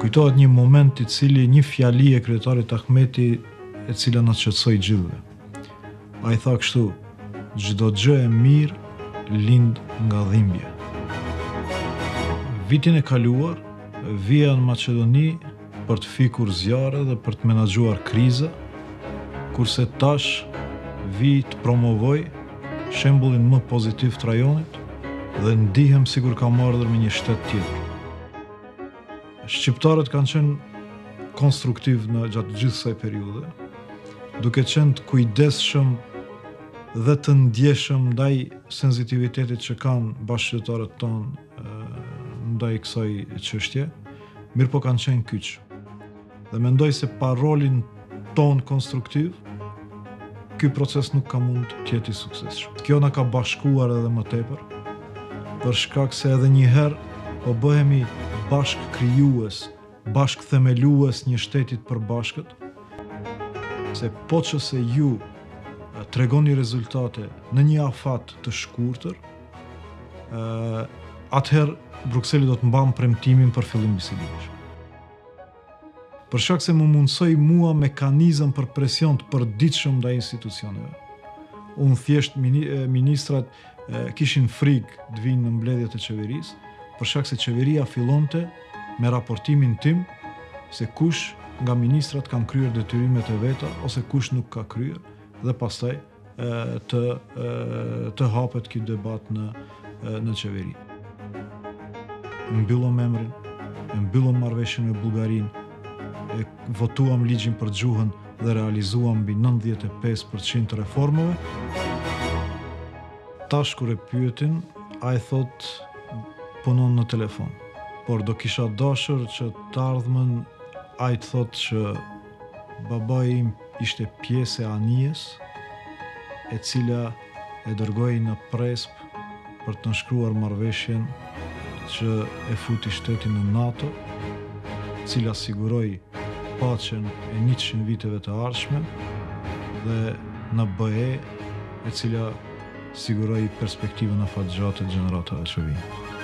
kujtohet një moment i cili një fjali e kryetarit Ahmeti e cila na qetësoi gjithëve. Ai tha kështu: çdo gjë e mirë lind nga dhimbje. Vitin e kaluar vija në Maqedoni për të fikur zjarre dhe për të menaxhuar kriza, kurse tash vi të promovoj shembullin më pozitiv të rajonit dhe ndihem sikur kam ardhur me një shtet tjetër. Shqiptarët kanë qenë konstruktiv në gjatë gjithë kësaj periudhe, duke qenë të kujdesshëm dhe të ndjeshëm ndaj sensitivitetit që kanë bashkëqytetarët tonë ndaj kësaj çështje, mirë po kanë qenë kyç. Dhe mendoj se pa rolin ton konstruktiv, ky proces nuk ka mund të jetë i suksesshëm. Kjo na ka bashkuar edhe më tepër, për shkak se edhe një herë po bëhemi bashkë krijues, bashkë themelues një shtetit përbashkët, se po që se ju tregoni rezultate në një afat të shkurtër, atëherë Brukseli do të mban premtimin për fillim bisedimesh. Për shkak se më mundsoi mua mekanizëm për presion të përditshëm ndaj institucioneve. Unë thjesht ministrat kishin frikë të vinë në mbledhjet e qeverisë, për shkak se qeveria fillonte me raportimin tim se kush nga ministrat kanë kryer detyrimet e veta ose kush nuk ka kryer, dhe pastaj të hapet ky debat në qeveri. Mbyllëm emrin, mbyllëm marrëveshjen me Bullgarinë, e votuam ligjin për gjuhën dhe realizuam mbi 95% të reformave. Tash kur e pyetin, ai thot punon në telefon. Por do kisha dashur që të ardhmen ai të thot që babai im ishte pjesë e anijes e cila e dërgoi në Presp për të nënshkruar marrëveshjen që e futi shtetin në NATO, cila siguroi paqen e 100 viteve të ardhshme, dhe në BE, e cila siguroi perspektivën afatgjate gjeneratave që vijnë.